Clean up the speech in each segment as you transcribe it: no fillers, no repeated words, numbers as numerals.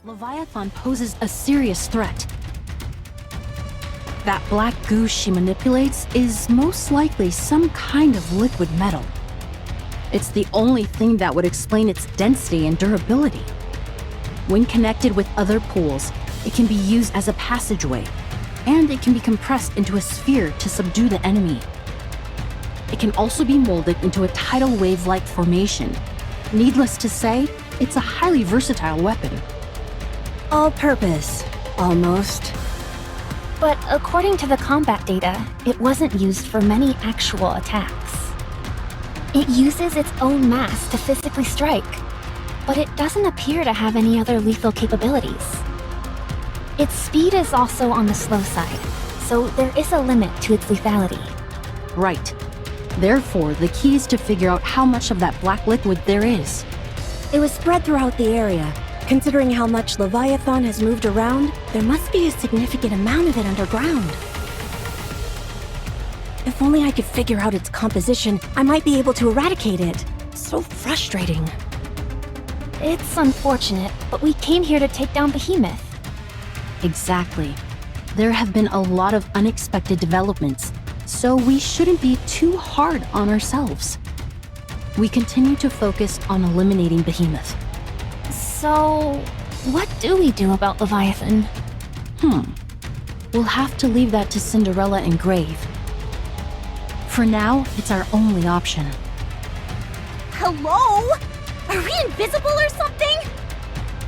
Leviathan poses a serious threat. That black goo she manipulates is most likely some kind of liquid metal. It's the only thing that would explain its density and durability. When connected with other pools, it can be used as a passageway, and it can be compressed into a sphere to subdue the enemy. It can also be molded into a tidal wave-like formation. Needless to say, it's a highly versatile weapon. All-purpose, almost. But according to the combat data, it wasn't used for many actual attacks. It uses its own mass to physically strike, but it doesn't appear to have any other lethal capabilities. Its speed is also on the slow side, so there is a limit to its lethality. Right. Therefore, the key is to figure out how much of that black liquid there is. It was spread throughout the area. Considering how much Leviathan has moved around, there must be a significant amount of it underground. If only I could figure out its composition, I might be able to eradicate it. So frustrating. It's unfortunate, but we came here to take down Behemoth. Exactly. There have been a lot of unexpected developments, so we shouldn't be too hard on ourselves. We continue to focus on eliminating Behemoth. So, what do we do about Leviathan? We'll have to leave that to Cinderella and Grave. For now, it's our only option. Hello? Are we invisible or something?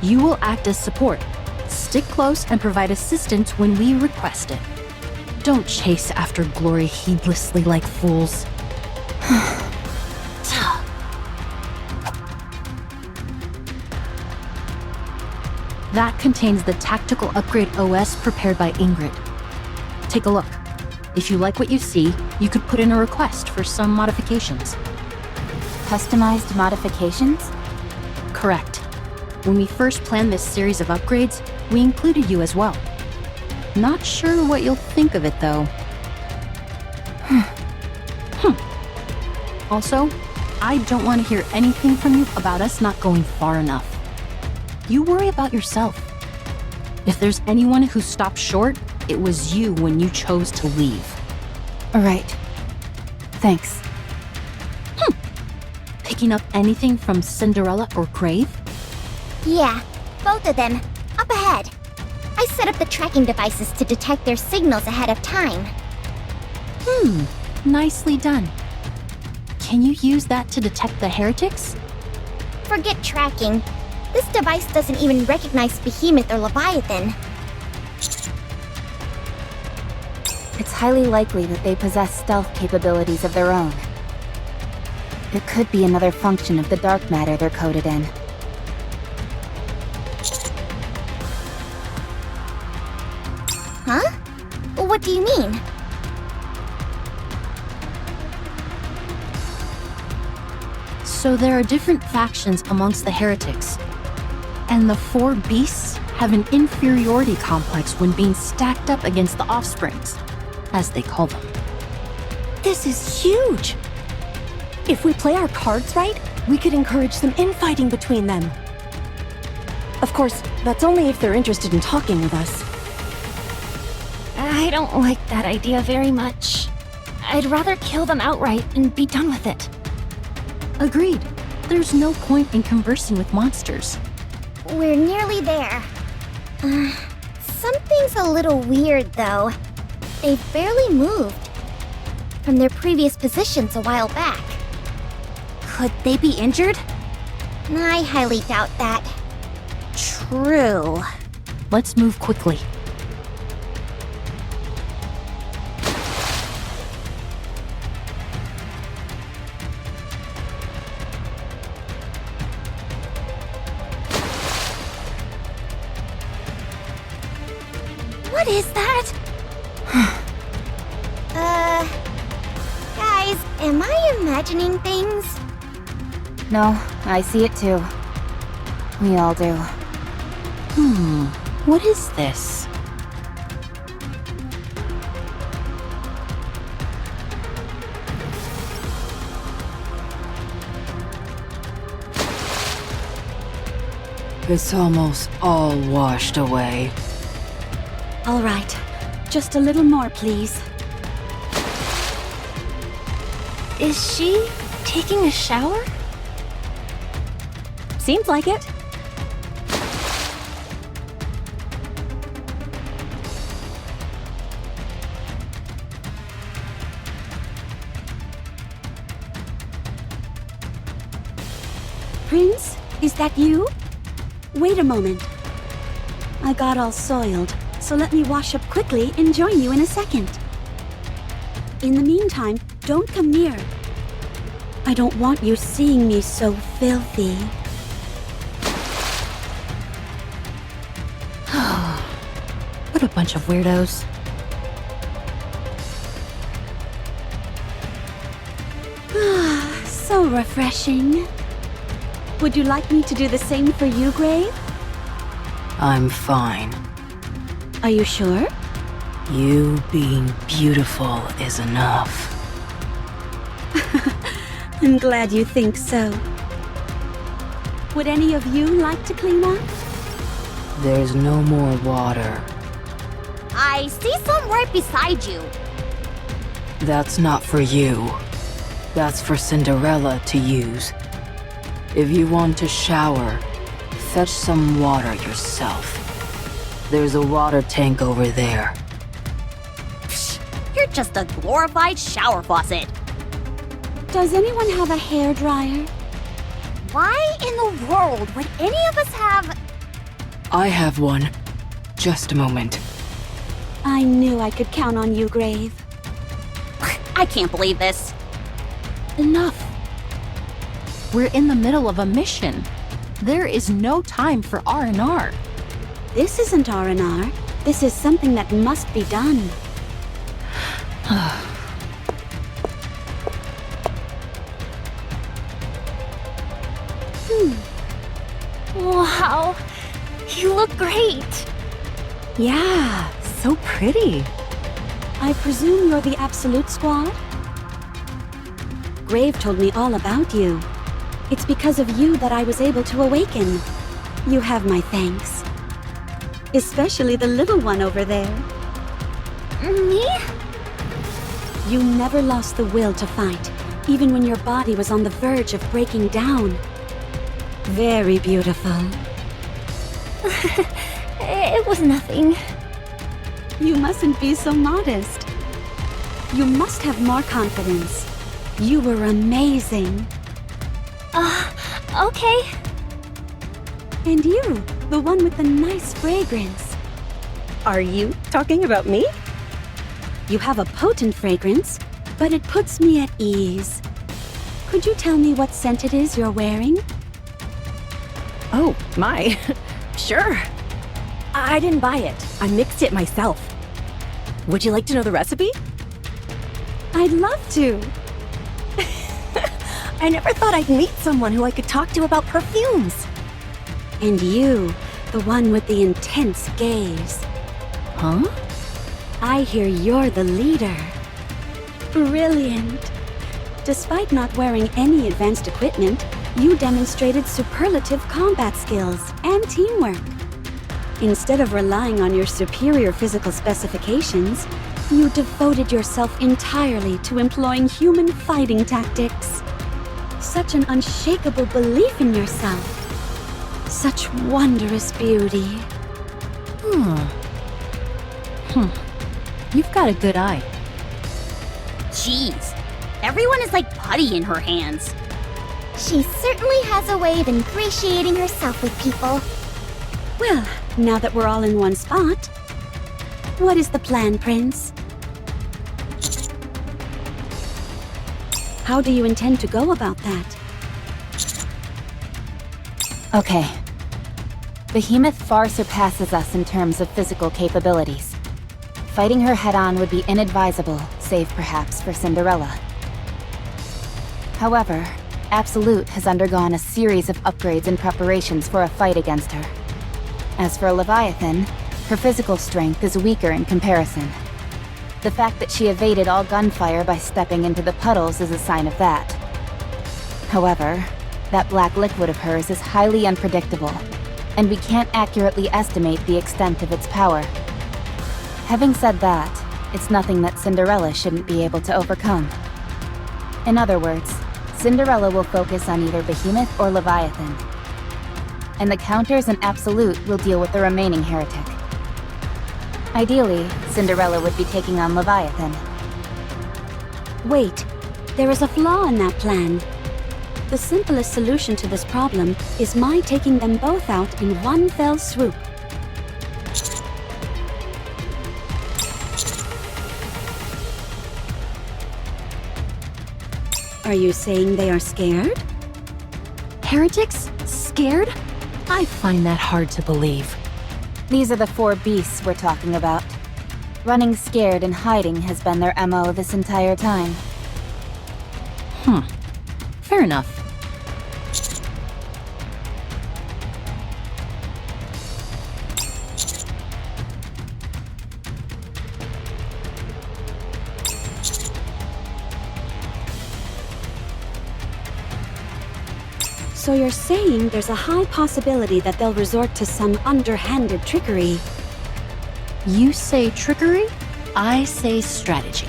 You will act as support. Stick close and provide assistance when we request it. Don't chase after glory heedlessly like fools. That contains the tactical upgrade OS prepared by Ingrid. Take a look. If you like what you see, you could put in a request for some modifications. Customized modifications? Correct. When we first planned this series of upgrades, we included you as well. Not sure what you'll think of it, though. Also, I don't want to hear anything from you about us not going far enough. You worry about yourself. If there's anyone who stopped short, it was you when you chose to leave. Right. Thanks. Picking up anything from Cinderella or Grave? Yeah, both of them. Up ahead. I set up the tracking devices to detect their signals ahead of time. Nicely done. Can you use that to detect the heretics? Forget tracking. This device doesn't even recognize Behemoth or Leviathan. It's highly likely that they possess stealth capabilities of their own. It could be another function of the dark matter they're coded in. Huh? What do you mean? So there are different factions amongst the heretics. And the four beasts have an inferiority complex when being stacked up against the offsprings, as they call them. This is huge! If we play our cards right, we could encourage some infighting between them. Of course, that's only if they're interested in talking with us. I don't like that idea very much. I'd rather kill them outright and be done with it. Agreed. There's no point in conversing with monsters. We're nearly there. Something's a little weird, though. They've barely moved from their previous positions a while back. Could they be injured? I highly doubt that. True. Let's move quickly. What is that? Guys, am I imagining things? No, I see it too. We all do. What is this? It's almost all washed away. All right. Just a little more, please. Is she taking a shower? Seems like it. Prince, is that you? Wait a moment. I got all soiled, so let me wash up quickly and join you in a second. In the meantime, don't come near. I don't want you seeing me so filthy. What a bunch of weirdos. So refreshing. Would you like me to do the same for you, Grave? I'm fine. Are you sure? You being beautiful is enough. I'm glad you think so. Would any of you like to clean up? There's no more water. I see some right beside you. That's not for you. That's for Cinderella to use. If you want to shower, fetch some water yourself. There's a water tank over there. Psh, you're just a glorified shower faucet. Does anyone have a hairdryer? Why in the world would any of us have... I have one. Just a moment. I knew I could count on you, Grave. I can't believe this. Enough. We're in the middle of a mission. There is no time for R&R. This isn't R&R. This is something that must be done. Wow, you look great. Yeah, so pretty. I presume you're the Absolute Squad? Grave told me all about you. It's because of you that I was able to awaken. You have my thanks. Especially the little one over there. Me? You never lost the will to fight, even when your body was on the verge of breaking down. Very beautiful. It was nothing. You mustn't be so modest. You must have more confidence. You were amazing. Okay. And you, the one with the nice fragrance. Are you talking about me? You have a potent fragrance, but it puts me at ease. Could you tell me what scent it is you're wearing? Oh, my. Sure. I didn't buy it. I mixed it myself. Would you like to know the recipe? I'd love to. I never thought I'd meet someone who I could talk to about perfumes. And you, the one with the intense gaze. Huh? I hear you're the leader. Brilliant. Despite not wearing any advanced equipment, you demonstrated superlative combat skills and teamwork. Instead of relying on your superior physical specifications, you devoted yourself entirely to employing human fighting tactics. Such an unshakable belief in yourself. Such wondrous beauty. You've got a good eye. Jeez, everyone is like putty in her hands. She certainly has a way of ingratiating herself with people. Well, now that we're all in one spot, what is the plan, Prince? How do you intend to go about that? Okay. Behemoth far surpasses us in terms of physical capabilities. Fighting her head-on would be inadvisable, save perhaps for Cinderella. However, Absolute has undergone a series of upgrades and preparations for a fight against her. As for Leviathan, her physical strength is weaker in comparison. The fact that she evaded all gunfire by stepping into the puddles is a sign of that. However, that black liquid of hers is highly unpredictable. and we can't accurately estimate the extent of its power. Having said that, it's nothing that Cinderella shouldn't be able to overcome. In other words, Cinderella will focus on either Behemoth or Leviathan, and the counters and Absolute will deal with the remaining heretic. Ideally, Cinderella would be taking on Leviathan. Wait, there is a flaw in that plan. The simplest solution to this problem is my taking them both out in one fell swoop. Are you saying they are scared? Heretics? Scared? I find that hard to believe. These are the 4 beasts we're talking about. Running scared and hiding has been their MO this entire time. Fair enough. So you're saying there's a high possibility that they'll resort to some underhanded trickery. You say trickery, I say strategy.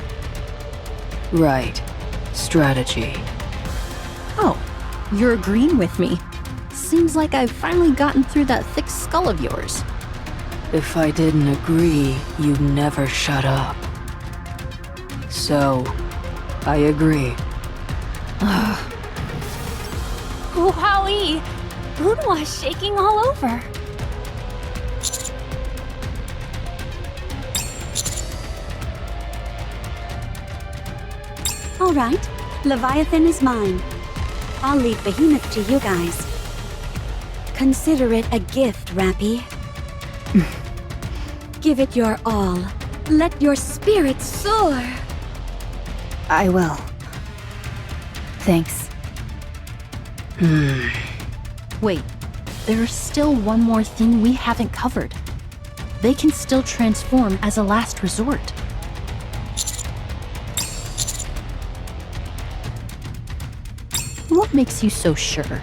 Right. Strategy. Oh, you're agreeing with me. Seems like I've finally gotten through that thick skull of yours. If I didn't agree, you'd never shut up. So, I agree. Wowie! Boonwa's shaking all over. All right, Leviathan is mine. I'll leave Behemoth to you guys. Consider it a gift, Rappy. Give it your all. Let your spirit soar. I will. Thanks. Wait, there's still one more thing we haven't covered. They can still transform as a last resort. What makes you so sure?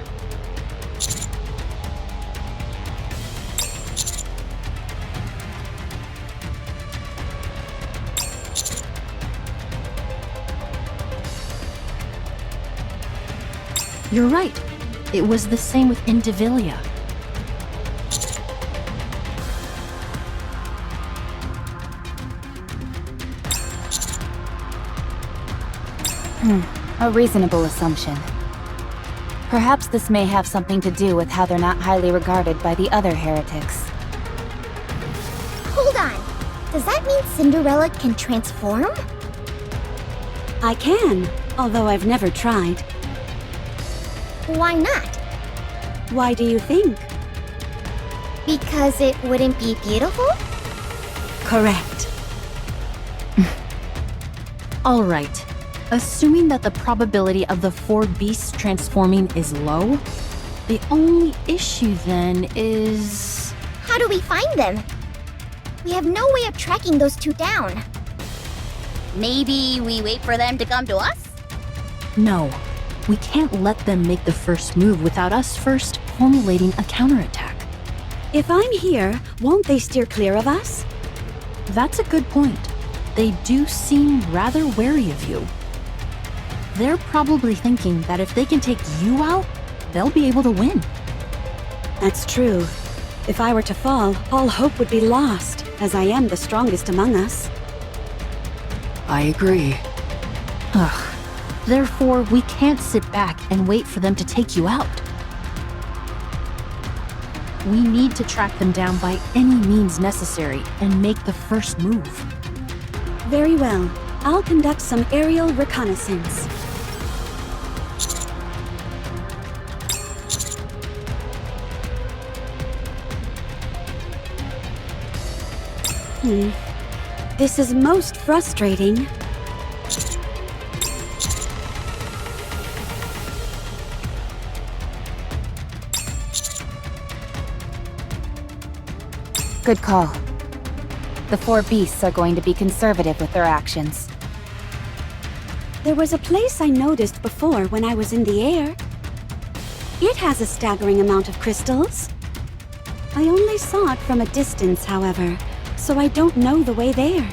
You're right. It was the same with Indivilia. A reasonable assumption. Perhaps this may have something to do with how they're not highly regarded by the other heretics. Hold on. Does that mean Cinderella can transform? I can, although I've never tried. Why not? Why do you think? Because it wouldn't be beautiful? Correct. All right. Assuming that the probability of the 4 beasts transforming is low, the only issue then is... How do we find them? We have no way of tracking those 2 down. Maybe we wait for them to come to us? No. We can't let them make the first move without us first formulating a counterattack. If I'm here, won't they steer clear of us? That's a good point. They do seem rather wary of you. They're probably thinking that if they can take you out, they'll be able to win. That's true. If I were to fall, all hope would be lost, as I am the strongest among us. I agree. Ugh. Therefore, we can't sit back and wait for them to take you out. We need to track them down by any means necessary and make the first move. Very well. I'll conduct some aerial reconnaissance. This is most frustrating. Good call. The 4 beasts are going to be conservative with their actions. There was a place I noticed before when I was in the air. It has a staggering amount of crystals. I only saw it from a distance, however, so I don't know the way there.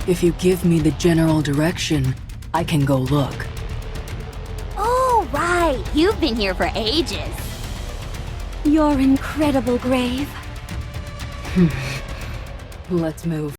If you give me the general direction, I can go look. Oh, right. You've been here for ages. Your incredible grave. Let's move.